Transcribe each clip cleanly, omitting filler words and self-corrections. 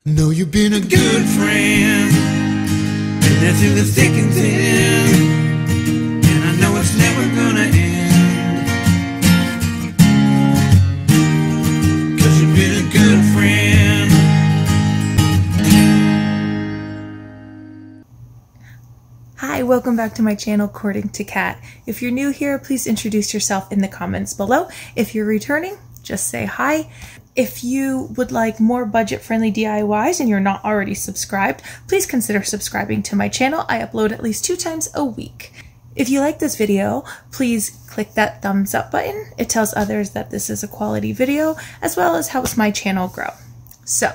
Know you've been a good friend, been there through the thick and thin, and I know it's never gonna end, 'cause you've been a good friend. Hi, welcome back to my channel, Courting to Cat. If you're new here, please introduce yourself in the comments below. If you're returning, just say hi. If you would like more budget-friendly DIYs and you're not already subscribed, please consider subscribing to my channel. I upload at least 2 times a week. If you like this video, please click that thumbs up button. It tells others that this is a quality video, as well as helps my channel grow. So,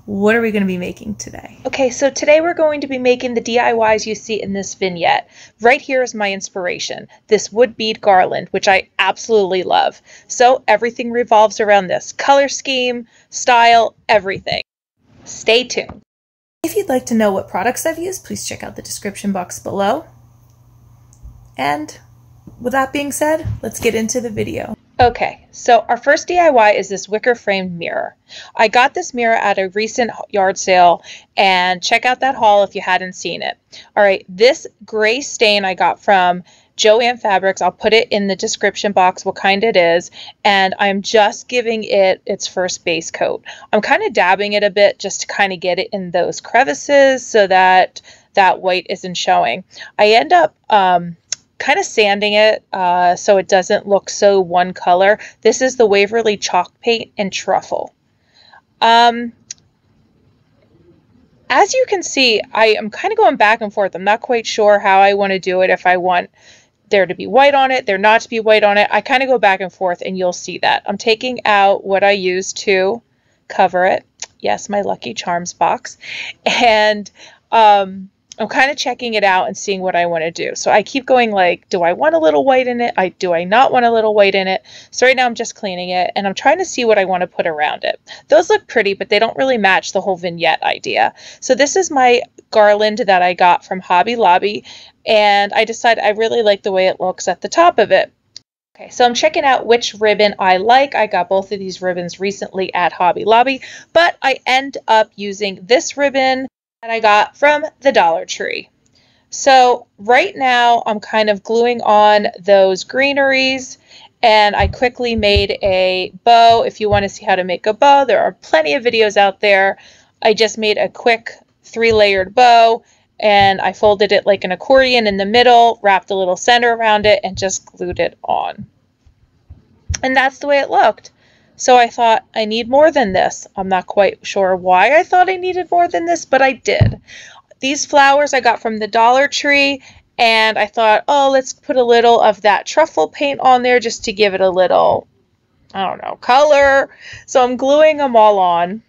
what are we going to be making today? Okay, so today we're going to be making the DIYs you see in this vignette. Right here is my inspiration, this wood bead garland, which I absolutely love. So everything revolves around this color scheme, style, everything. Stay tuned. If you'd like to know what products I've used, please check out the description box below. And with that being said, let's get into the video. Okay, so our first DIY is this wicker framed mirror. I got this mirror at a recent yard sale, and check out that haul if you hadn't seen it. All right, this gray stain I got from Joann Fabrics. I'll put it in the description box what kind it is, and I'm just giving it its first base coat. I'm kind of dabbing it a bit just to kind of get it in those crevices so that that white isn't showing. I end up kind of sanding it so it doesn't look so one color. This is the Waverly Chalk Paint in Truffle. As you can see, I am kind of going back and forth. I'm not quite sure how I want to do it. If I want there to be white on it, there not to be white on it. I kind of go back and forth, and you'll see that. I'm taking out what I used to cover it. Yes, my Lucky Charms box. And I'm kind of checking it out and seeing what I want to do. So I keep going like, do I want a little white in it? Do I not want a little white in it? So right now I'm just cleaning it, and I'm trying to see what I want to put around it. Those look pretty, but they don't really match the whole vignette idea. So this is my garland that I got from Hobby Lobby, and I decided I really like the way it looks at the top of it. Okay, so I'm checking out which ribbon I like. I got both of these ribbons recently at Hobby Lobby, but I end up using this ribbon that I got from the Dollar Tree. So right now I'm kind of gluing on those greeneries, and I quickly made a bow. If you want to see how to make a bow, there are plenty of videos out there. I just made a quick 3-layered bow, and I folded it like an accordion in the middle, wrapped a little center around it, and just glued it on. And that's the way it looked. So I thought, I need more than this. I'm not quite sure why I thought I needed more than this, but I did. These flowers I got from the Dollar Tree, and I thought, oh, let's put a little of that truffle paint on there just to give it a little, I don't know, color. So I'm gluing them all on,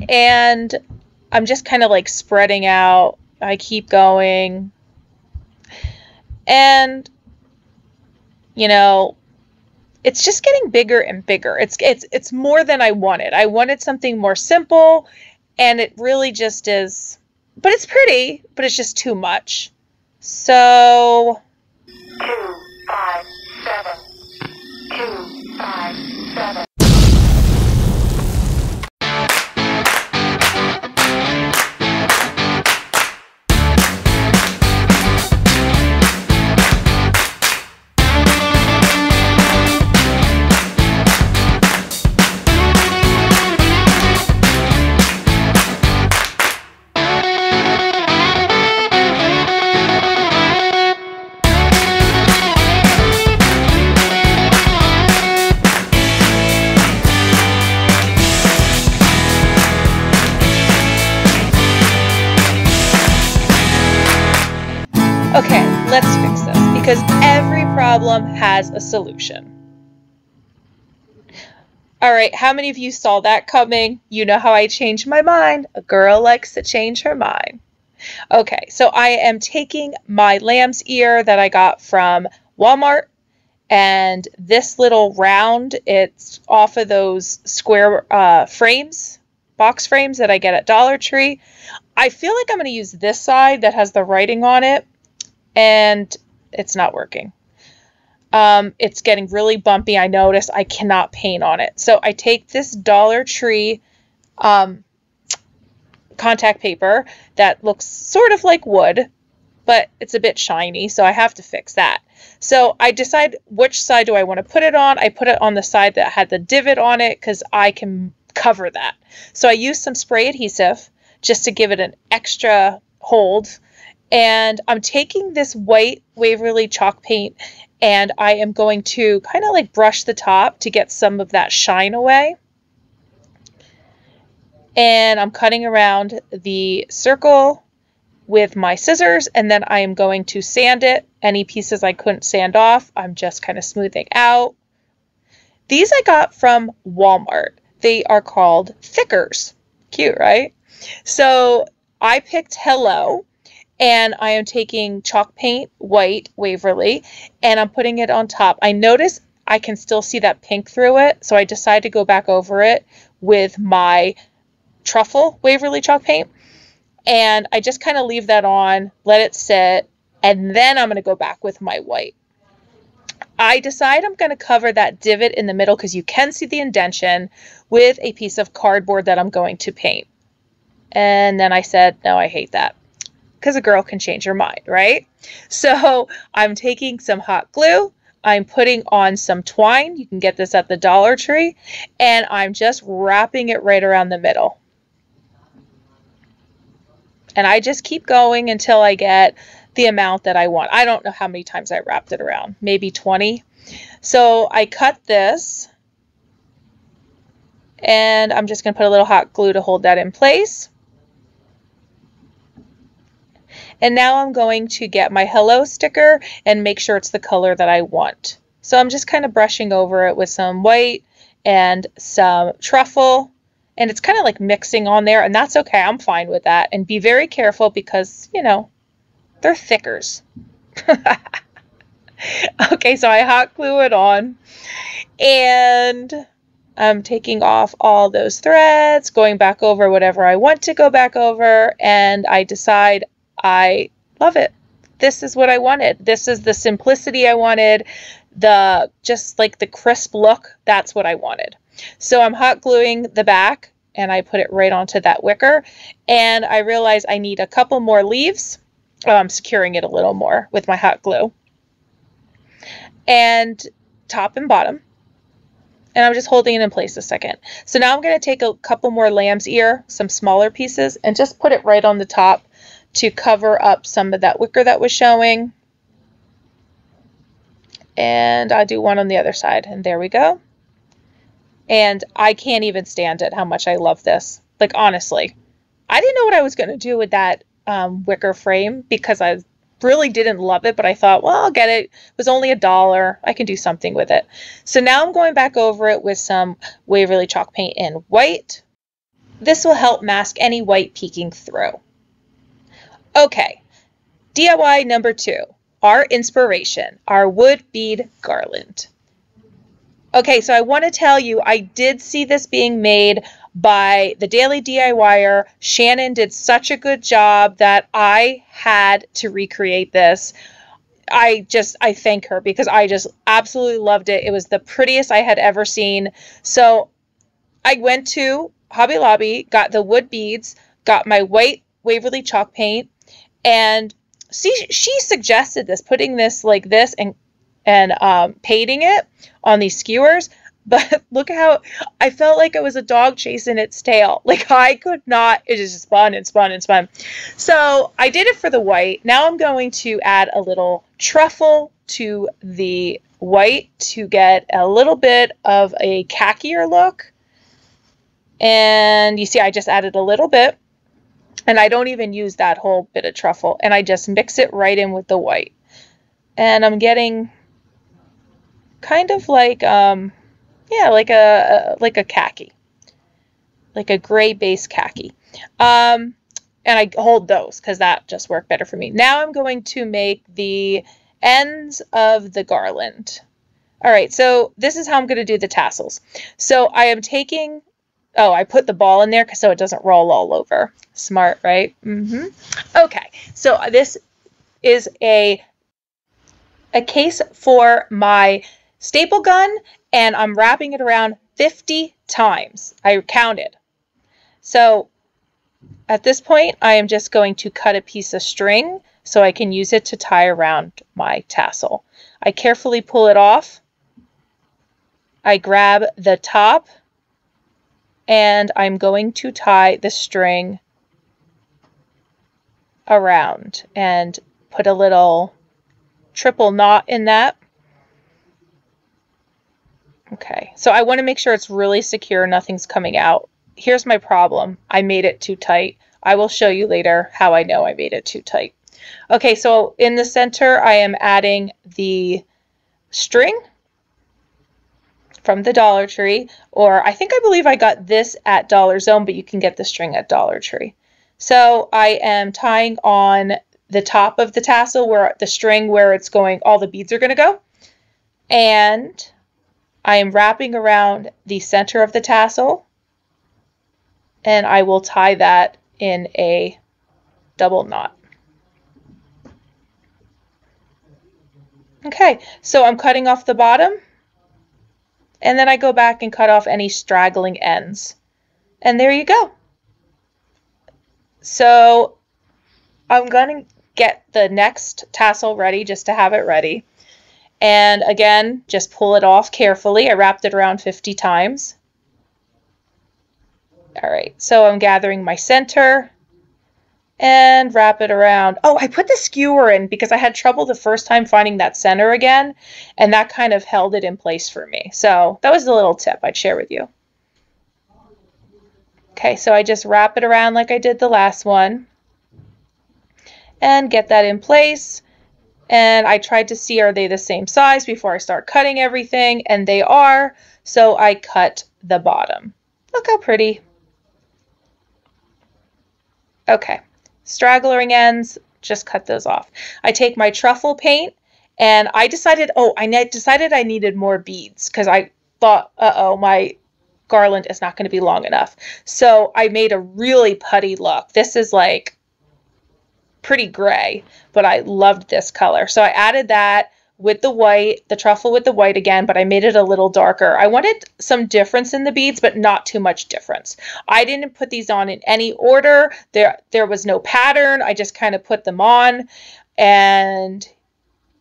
and I'm just kind of like spreading out. I keep going, and, you know, it's just getting bigger and bigger. It's more than I wanted. I wanted something more simple, and it really just is. But it's pretty, but it's just too much. So 257 257. Okay, let's fix this, because every problem has a solution. Alright, how many of you saw that coming? You know how I changed my mind. A girl likes to change her mind. Okay, so I am taking my lamb's ear that I got from Walmart, and this little round, it's off of those square frames, box frames that I get at Dollar Tree. I feel like I'm going to use this side that has the writing on it, and it's not working. It's getting really bumpy. I notice I cannot paint on it. So I take this Dollar Tree contact paper that looks sort of like wood, but it's a bit shiny, so I have to fix that. So I decide which side do I want to put it on. I put it on the side that had the divot on it because I can cover that. So I use some spray adhesive just to give it an extra hold. And I'm taking this white Waverly chalk paint and I am going to kind of like brush the top to get some of that shine away. And I'm cutting around the circle with my scissors, and then I am going to sand it. Any pieces I couldn't sand off, I'm just kind of smoothing out. These I got from Walmart. They are called Thickers. Cute, right? So I picked Hello, and I am taking chalk paint, white Waverly, and I'm putting it on top. I notice I can still see that pink through it, so I decided to go back over it with my truffle Waverly chalk paint, and I just kind of leave that on, let it sit, and then I'm going to go back with my white. I decide I'm going to cover that divot in the middle because you can see the indentation with a piece of cardboard that I'm going to paint. And then I said, no, I hate that, because a girl can change her mind, right? So I'm taking some hot glue, I'm putting on some twine, you can get this at the Dollar Tree, and I'm just wrapping it right around the middle. And I just keep going until I get the amount that I want. I don't know how many times I wrapped it around, maybe 20. So I cut this, and I'm just going to put a little hot glue to hold that in place. And now I'm going to get my Hello sticker and make sure it's the color that I want. So I'm just kind of brushing over it with some white and some truffle. And it's kind of like mixing on there, and that's okay. I'm fine with that. And be very careful because, you know, they're thickers. Okay, so I hot glue it on. And I'm taking off all those threads, going back over whatever I want to go back over, and I decide I love it. This is what I wanted. This is the simplicity I wanted. Just like the crisp look, that's what I wanted. So I'm hot gluing the back, and I put it right onto that wicker, and I realize I need a couple more leaves. I'm securing it a little more with my hot glue, and top and bottom, and I'm just holding it in place a second. So now I'm going to take a couple more lamb's ear, some smaller pieces, and just put it right on the top to cover up some of that wicker that was showing. And I'll do one on the other side, and there we go. And I can't even stand it how much I love this. Like, honestly, I didn't know what I was going to do with that wicker frame because I really didn't love it, but I thought, well, I'll get it. It was only $1. I can do something with it. So now I'm going back over it with some Waverly chalk paint in white. This will help mask any white peeking through. Okay, DIY number 2, our inspiration, our wood bead garland. Okay, so I want to tell you, I did see this being made by the Daily DIYer. Shannon did such a good job that I had to recreate this. I thank her because I just absolutely loved it. It was the prettiest I had ever seen. So I went to Hobby Lobby, got the wood beads, got my white Waverly chalk paint, and she suggested this, putting this like this and painting it on these skewers, but look how I felt like it was a dog chasing its tail. Like, I could not, it just spun and spun and spun. So I did it for the white. Now I'm going to add a little truffle to the white to get a little bit of a khaki-er look. And you see, I just added a little bit, and I don't even use that whole bit of truffle, and I just mix it right in with the white. And I'm getting kind of like, yeah, like a khaki, like a gray base khaki. And I hold those because that just worked better for me. Now I'm going to make the ends of the garland. All right, so this is how I'm going to do the tassels. So I am taking, oh, I put the ball in there so it doesn't roll all over. Smart, right? Okay, so this is a case for my staple gun, and I'm wrapping it around 50 times. I counted. So At this point, I am just going to cut a piece of string so I can use it to tie around my tassel. I carefully pull it off. I grab the top and I'm going to tie the string around and put a little triple knot in that. Okay, so I want to make sure it's really secure, nothing's coming out. Here's my problem. I made it too tight. I will show you later how I know I made it too tight. Okay, so in the center, I am adding the string from the Dollar Tree, or I believe I got this at Dollar Zone, but you can get the string at Dollar Tree. So I am tying on the top of the tassel where the string where it's going, all the beads are going to go. And I am wrapping around the center of the tassel, and I will tie that in a double knot. Okay, so I'm cutting off the bottom, and then I go back and cut off any straggling ends. And there you go. So I'm going to get the next tassel ready just to have it ready. And again, just pull it off carefully. I wrapped it around 50 times. All right, so I'm gathering my center and wrap it around. Oh, I put the skewer in because I had trouble the first time finding that center again, and that kind of held it in place for me. So that was a little tip I'd share with you. Okay, so I just wrap it around like I did the last one and get that in place. And I tried to see, are they the same size before I start cutting everything? And they are, so I cut the bottom. Look how pretty. Okay, straggling ends, just cut those off. I take my truffle paint, and I decided, I needed more beads because I thought, uh-oh, my garland is not going to be long enough. So I made a really putty look. This is like pretty gray, but I loved this color. So I added that with the white, the truffle with the white again, but I made it a little darker. I wanted some difference in the beads, but not too much difference. I didn't put these on in any order. There was no pattern. I just kind of put them on, and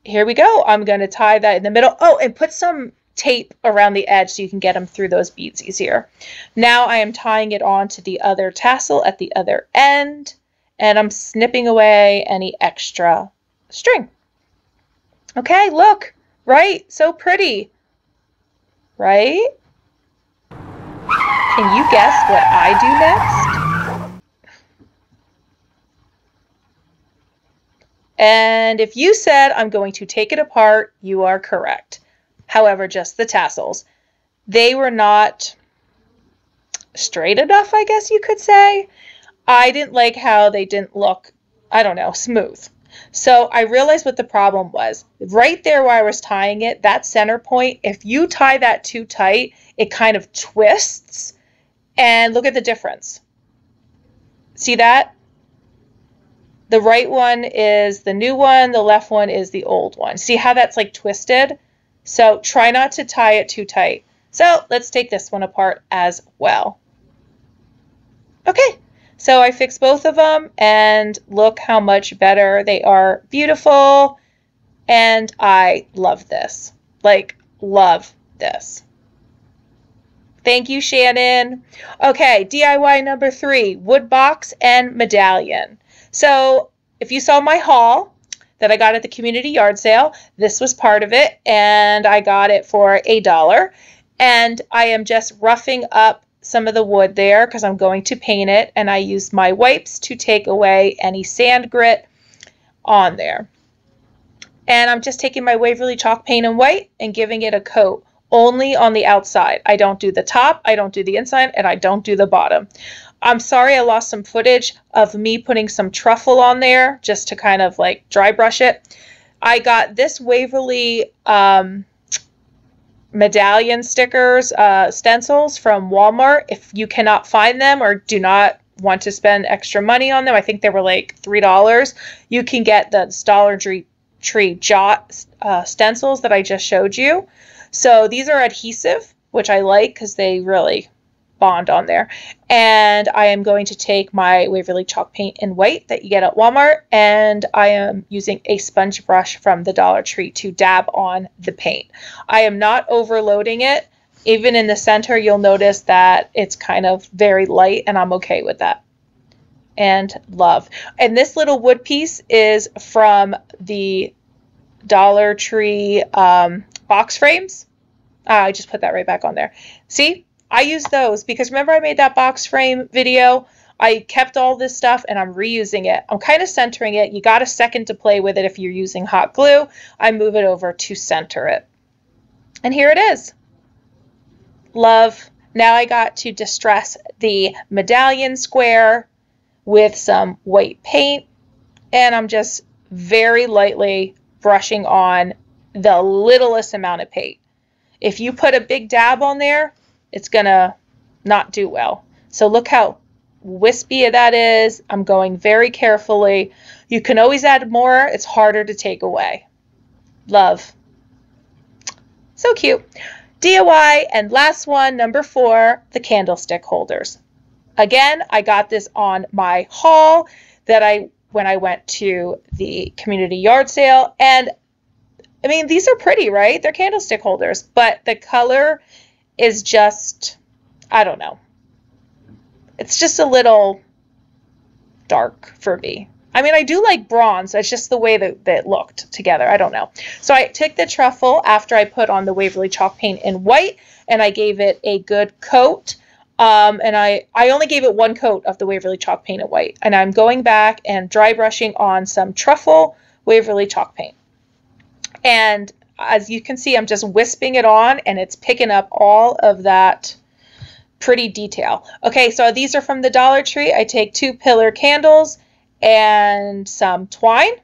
here we go. I'm going to tie that in the middle. Oh, and put some tape around the edge so you can get them through those beads easier. Now I am tying it on to the other tassel at the other end, and I'm snipping away any extra string. Okay, look, right? So pretty, right? Can you guess what I do next? And if you said I'm going to take it apart, you are correct. However, just the tassels. They were not straight enough, I guess you could say. I didn't like how they didn't look, I don't know, smooth. So I realized what the problem was. Right there where I was tying it, that center point, if you tie that too tight, it kind of twists. And look at the difference. See that? The right one is the new one, the left one is the old one. See how that's like twisted? So try not to tie it too tight. So let's take this one apart as well. Okay. So I fixed both of them, and look how much better they are. Beautiful, and I love this. Like, love this. Thank you, Shannon. Okay, DIY number 3, wood box and medallion. So if you saw my haul that I got at the community yard sale, this was part of it, and I got it for $1. And I am just roughing up some of the wood there because I'm going to paint it, and I used my wipes to take away any sand grit on there. And I'm just taking my Waverly chalk paint and white and giving it a coat only on the outside. I don't do the top, I don't do the inside, and I don't do the bottom. I'm sorry I lost some footage of me putting some truffle on there just to kind of like dry brush it. I got this Waverly medallion stickers, stencils from Walmart. If you cannot find them or do not want to spend extra money on them, I think they were like $3. You can get the Dollar Tree Jot stencils that I just showed you. So these are adhesive, which I like because they really, bond on there. And I am going to take my Waverly chalk paint in white that you get at Walmart, and I am using a sponge brush from the Dollar Tree to dab on the paint. I am not overloading it. Even in the center, you'll notice that it's kind of very light, and I'm okay with that. And love. And this little wood piece is from the Dollar Tree box frames. I just put that right back on there. See, I use those because remember I made that box frame video? I kept all this stuff and I'm reusing it. I'm kind of centering it. You got a second to play with it if you're using hot glue. I move it over to center it. And here it is. Love. Now I got to distress the medallion square with some white paint, and I'm just very lightly brushing on the littlest amount of paint. If you put a big dab on there, it's gonna not do well. So look how wispy that is. I'm going very carefully. You can always add more. It's harder to take away. Love. So cute. DIY, and last one, number 4, the candlestick holders. Again, I got this on my haul that when I went to the community yard sale, and I mean, these are pretty, right? They're candlestick holders, but the color is just, I don't know. It's just a little dark for me. I mean, I do like bronze. It's just the way that it looked together. I don't know. So I took the truffle after I put on the Waverly chalk paint in white, and I gave it a good coat. And I only gave it one coat of the Waverly chalk paint in white. And I'm going back and dry brushing on some truffle Waverly chalk paint. And as you can see, I'm just wisping it on, and it's picking up all of that pretty detail. Okay, so these are from the Dollar Tree. I take 2 pillar candles and some twine,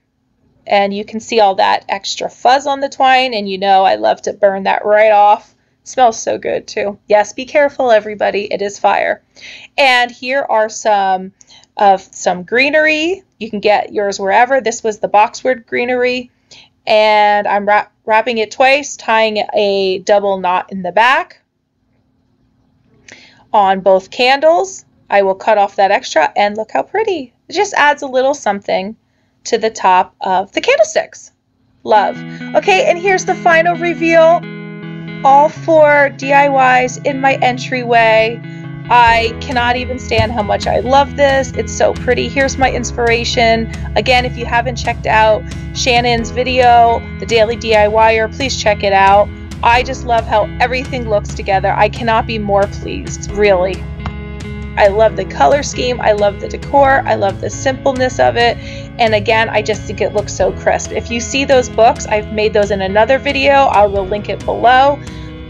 and you can see all that extra fuzz on the twine, and you know I love to burn that right off. It smells so good too. Yes, be careful everybody, it is fire. And here are some greenery. You can get yours wherever. This was the boxwood greenery, and I'm wrapping it twice, tying a double knot in the back on both candles. I will cut off that extra, and look how pretty. It just adds a little something to the top of the candlesticks. Love. Okay, and here's the final reveal. All 4 DIYs in my entryway. I cannot even stand how much I love this. It's so pretty. Here's my inspiration. Again, if you haven't checked out Shannon's video, The Daily DIYer, please check it out. I just love how everything looks together. I cannot be more pleased, really. I love the color scheme. I love the decor. I love the simpleness of it. And again, I just think it looks so crisp. If you see those books, I've made those in another video. I will link it below.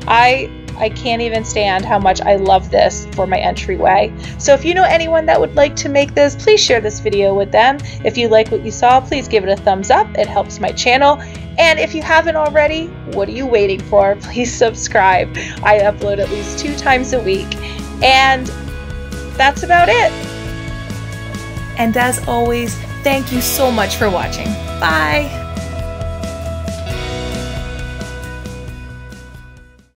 I can't even stand how much I love this for my entryway. So if you know anyone that would like to make this, please share this video with them. If you like what you saw, please give it a thumbs up. It helps my channel. And if you haven't already, what are you waiting for? Please subscribe. I upload at least 2 times a week. And that's about it. And as always, thank you so much for watching. Bye.